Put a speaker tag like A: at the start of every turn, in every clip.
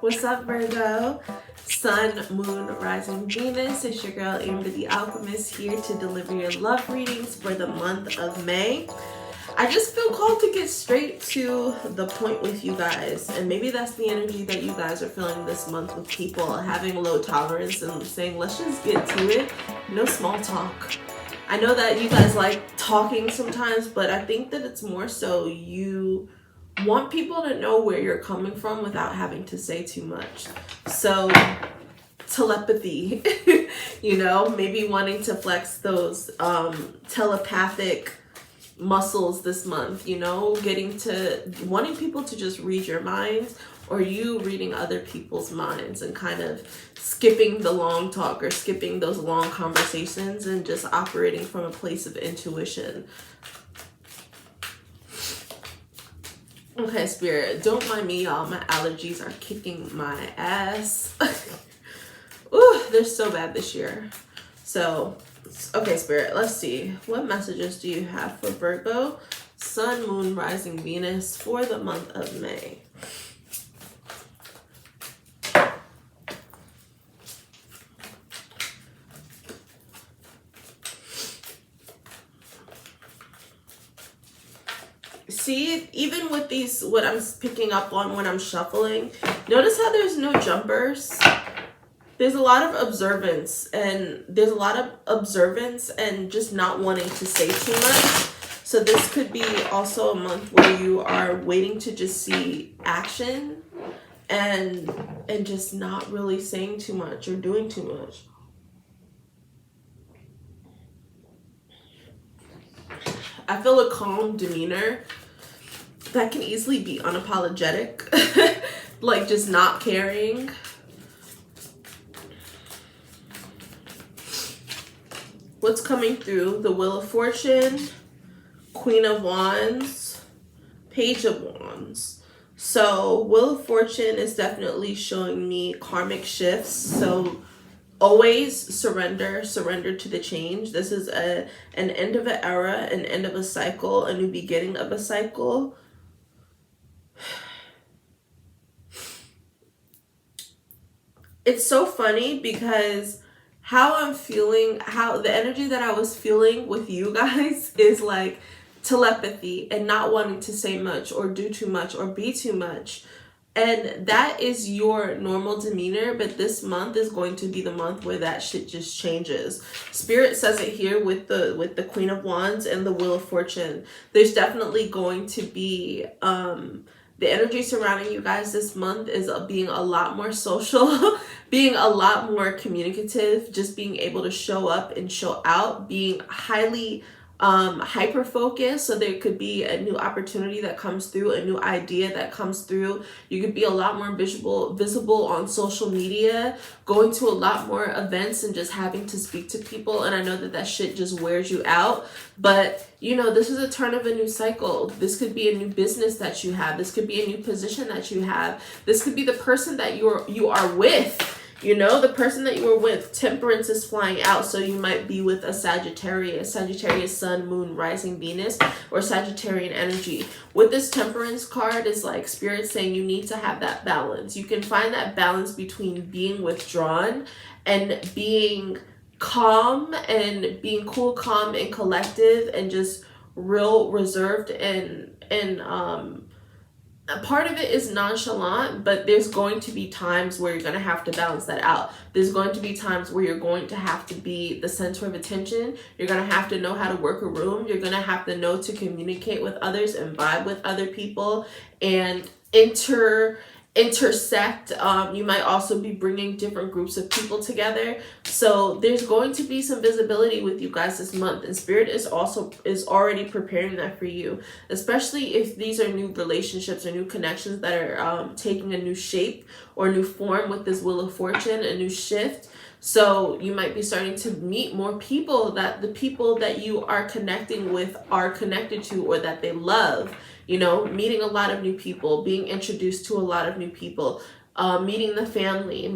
A: What's up, Virgo? Sun, Moon, Rising, Venus. It's your girl, Amber the Alchemist, here to deliver your love readings for the month of May. I just feel called to get straight to the point with you guys, and maybe that's the energy that you guys are feeling this month with people having low tolerance and saying, let's just get to it. No small talk. I know that you guys like talking sometimes, but I think that it's more so you want people to know where you're coming from without having to say too much. So telepathy, maybe wanting to flex those telepathic muscles this month, wanting people to just read your minds, or you reading other people's minds and kind of skipping the long talk or skipping those long conversations and just operating from a place of intuition. Okay, Spirit, don't mind me, y'all. My allergies are kicking my ass. Ooh, they're so bad this year. So, okay, Spirit, let's see. What messages do you have for Virgo, Sun, Moon, Rising, Venus for the month of May? See, even with these, what I'm picking up on when I'm shuffling, notice how there's no jumpers. There's a lot of observance and just not wanting to say too much. So this could be also a month where you are waiting to just see action and just not really saying too much or doing too much. I feel a calm demeanor that can easily be unapologetic, like just not caring. What's coming through? The Wheel of Fortune, Queen of Wands, Page of Wands. So Wheel of Fortune is definitely showing me karmic shifts. So always surrender to the change. This is an end of an era, an end of a cycle, a new beginning of a cycle. It's so funny because how I'm feeling, how the energy that I was feeling with you guys is like telepathy and not wanting to say much or do too much or be too much. And that is your normal demeanor, but this month is going to be the month where that shit just changes. Spirit says it here with the Queen of Wands and the Wheel of Fortune. There's definitely going to be the energy surrounding you guys this month is being a lot more social, being a lot more communicative, just being able to show up and show out, being highly hyper focused. So there could be a new opportunity that comes through, a new idea that comes through. You could be a lot more visible on social media, going to a lot more events and just having to speak to people. And I know that shit just wears you out, but this is a turn of a new cycle. This could be a new business that you have. This could be a new position that you have. This could be the person that you are with. The person that you were with. Temperance is flying out, so you might be with a Sagittarius Sun, Moon, Rising, Venus, or Sagittarian energy. With this Temperance card is like Spirit saying you need to have that balance. You can find that balance between being withdrawn and being calm and being cool, calm, and collective, and just real reserved and part of it is nonchalant, but there's going to be times where you're going to have to balance that out. There's going to be times where you're going to have to be the center of attention. You're going to have to know how to work a room. You're going to have to know to communicate with others and vibe with other people and intersect. You might also be bringing different groups of people together. So there's going to be some visibility with you guys this month, and Spirit is already preparing that for you, especially if these are new relationships or new connections that are taking a new shape or new form with this Wheel of Fortune, a new shift. So you might be starting to meet more people that the people that you are connecting with are connected to or that they love. Meeting a lot of new people, being introduced to a lot of new people, meeting the family,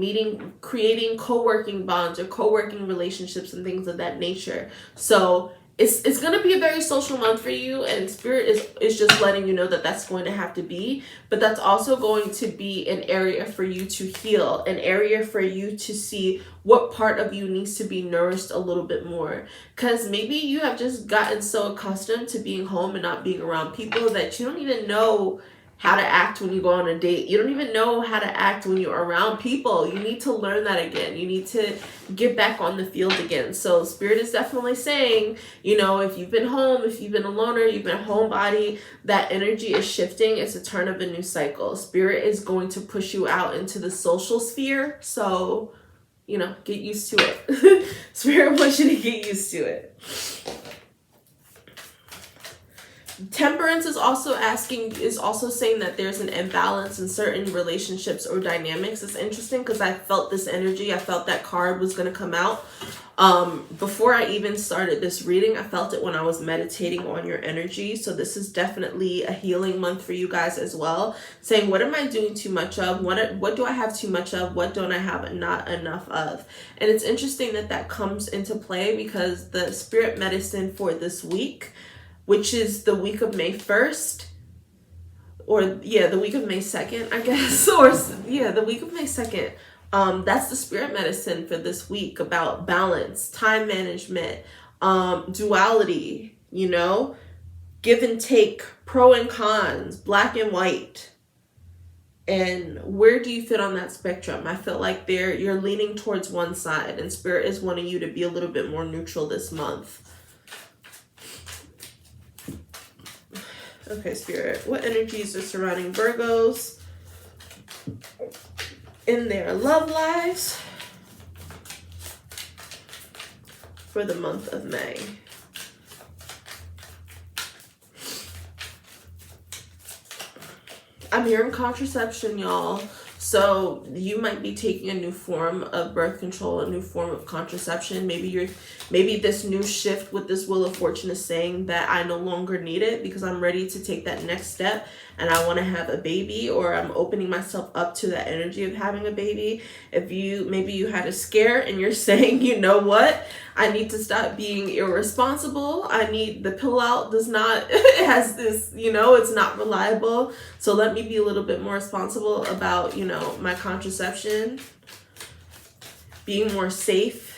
A: creating co-working bonds or co-working relationships and things of that nature. So it's going to be a very social month for you, and Spirit is just letting you know that that's going to have to be, but that's also going to be an area for you to heal, an area for you to see what part of you needs to be nourished a little bit more, because maybe you have just gotten so accustomed to being home and not being around people that you don't even know how to act when you go on a date. You don't even know how to act when you're around people. You need to learn that again. You need to get back on the field again. So Spirit is definitely saying, you know, if you've been home, if you've been a loner, you've been a homebody, that energy is shifting. It's a turn of a new cycle. Spirit is going to push you out into the social sphere. So, you know, get used to it. Spirit wants you to get used to it. Temperance is also saying that there's an imbalance in certain relationships or dynamics. It's interesting because I felt this energy. I felt that card was going to come out. Before I even started this reading, I felt it when I was meditating on your energy. So this is definitely a healing month for you guys as well. Saying, what am I doing too much of? What do I have too much of? What don't I have not enough of? And it's interesting that comes into play because the spirit medicine for this week, which is the week of May 1st, or the week of May 2nd, I guess, the week of May 2nd. That's the spirit medicine for this week, about balance, time management, duality, you know, give and take, pro and cons, black and white. And where do you fit on that spectrum? I feel like you're leaning towards one side, and Spirit is wanting you to be a little bit more neutral this month. Okay, Spirit, what energies are surrounding Virgos in their love lives for the month of May? I'm hearing contraception, y'all. So you might be taking a new form of birth control, a new form of contraception. Maybe this new shift with this Wheel of Fortune is saying that I no longer need it because I'm ready to take that next step and I want to have a baby, or I'm opening myself up to that energy of having a baby. Maybe you had a scare and you're saying, you know what? I need to stop being irresponsible. I need the pill out it has this, it's not reliable. So let me be a little bit more responsible about, my contraception, being more safe.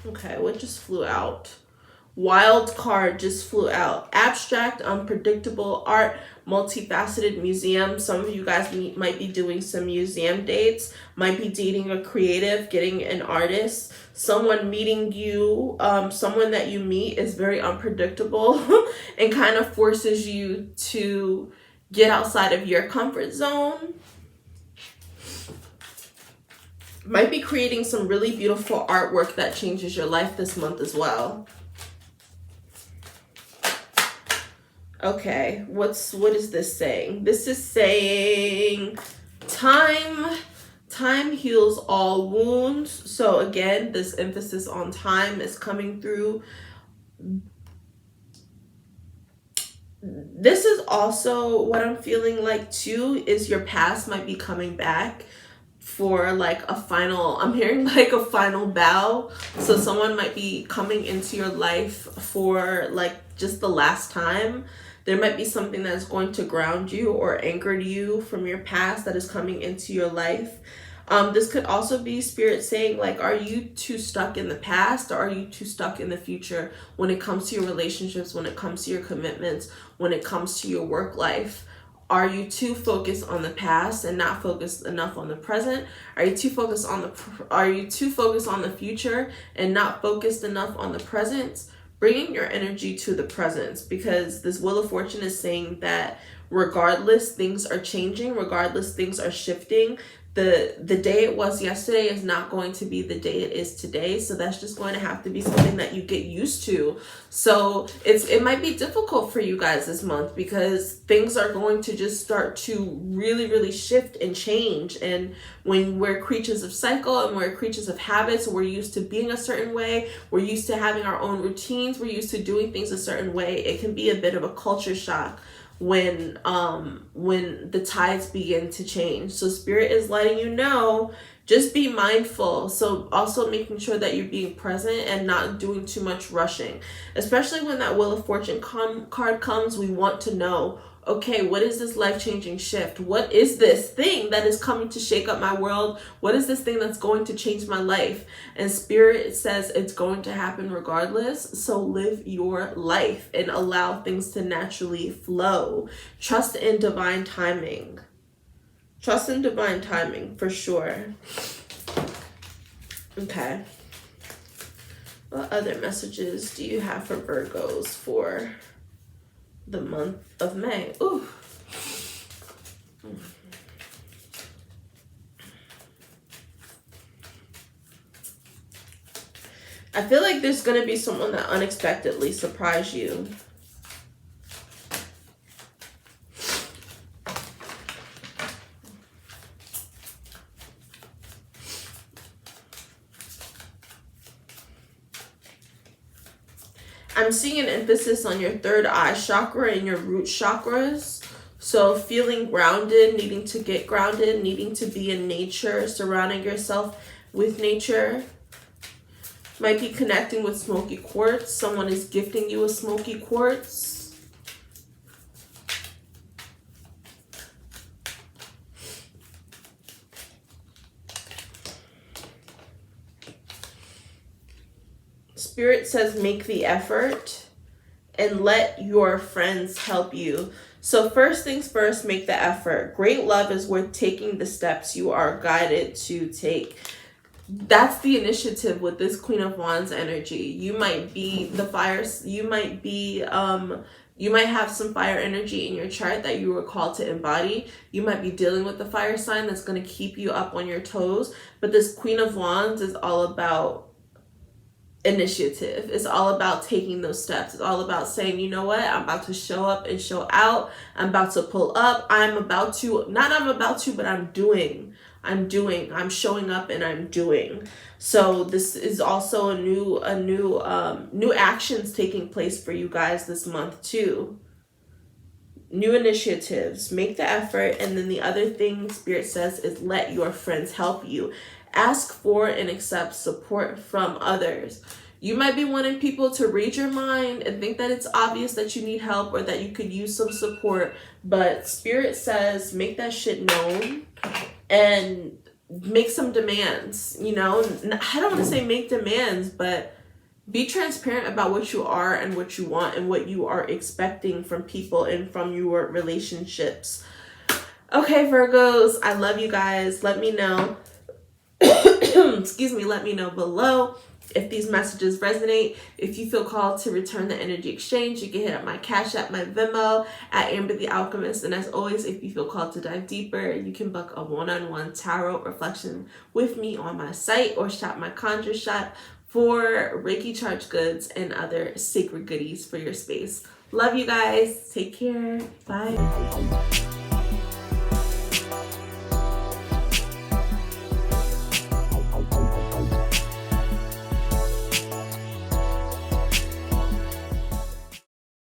A: Okay, what just flew out? Wild card just flew out. Abstract, unpredictable art, multifaceted museum. Some of you guys might be doing some museum dates, might be dating a creative, getting an artist, someone meeting you. Someone that you meet is very unpredictable and kind of forces you to get outside of your comfort zone. Might be creating some really beautiful artwork that changes your life this month as well. Okay, what is this saying? This is saying time heals all wounds. So again, this emphasis on time is coming through. This is also what I'm feeling like too, is your past might be coming back for like I'm hearing like a final bow. So someone might be coming into your life for like just the last time. There might be something that's going to ground you or anchor you from your past that is coming into your life. This could also be Spirit saying, like, are you too stuck in the past, or are you too stuck in the future when it comes to your relationships, when it comes to your commitments, when it comes to your work life? Are you too focused on the past and not focused enough on the present? Are you too focused on the future and not focused enough on the present? Bringing your energy to the present, because this Wheel of Fortune is saying that regardless, things are changing, regardless, things are shifting. The day it was yesterday is not going to be the day it is today. So that's just going to have to be something that you get used to. So it might be difficult for you guys this month because things are going to just start to really, really shift and change. And when we're creatures of cycle and we're creatures of habits, we're used to being a certain way, we're used to having our own routines, we're used to doing things a certain way, it can be a bit of a culture shock when the tides begin to change. So Spirit is letting you know, just be mindful. So also making sure that you're being present and not doing too much rushing, especially when that Wheel of Fortune card comes. We want to know, okay, what is this life-changing shift? What is this thing that is coming to shake up my world? What is this thing that's going to change my life? And Spirit says it's going to happen regardless. So live your life and allow things to naturally flow. Trust in divine timing. Trust in divine timing for sure. Okay. What other messages do you have for Virgos for the month of May? Ooh. I feel like there's going to be someone that unexpectedly surprised you. I'm seeing an emphasis on your third eye chakra and your root chakras. So feeling grounded, needing to get grounded, needing to be in nature, surrounding yourself with nature. Might be connecting with smoky quartz. Someone is gifting you a smoky quartz. Spirit says make the effort and let your friends help you. So first things first, make the effort. Great love is worth taking the steps you are guided to take. That's the initiative with this Queen of Wands energy. You might be the fire, you might have some fire energy in your chart that you were called to embody. You might be dealing with the fire sign that's going to keep you up on your toes. But this Queen of Wands is all about initiative. It's all about taking those steps. It's all about saying, you know what, I'm about to show up and show out. I'm about to pull up. But I'm doing. I'm showing up and I'm doing. So this is also new actions taking place for you guys this month too. New initiatives, make the effort. And then the other thing Spirit says is let your friends help you. Ask for and accept support from others. You might be wanting people to read your mind and think that it's obvious that you need help or that you could use some support. But Spirit says make that shit known and make some demands. You know, I don't want to say make demands, but be transparent about what you are and what you want and what you are expecting from people and from your relationships. Okay, Virgos, I love you guys. Let me know. Excuse me, let me know below if these messages resonate. If you feel called to return the energy exchange, you can hit up my Cash App, my Venmo at Amber the Alchemist. And as always, if you feel called to dive deeper, you can book a one-on-one tarot reflection with me on my site or shop my Conjure shop for Reiki charge goods and other sacred goodies for your space. Love you guys. Take care. Bye.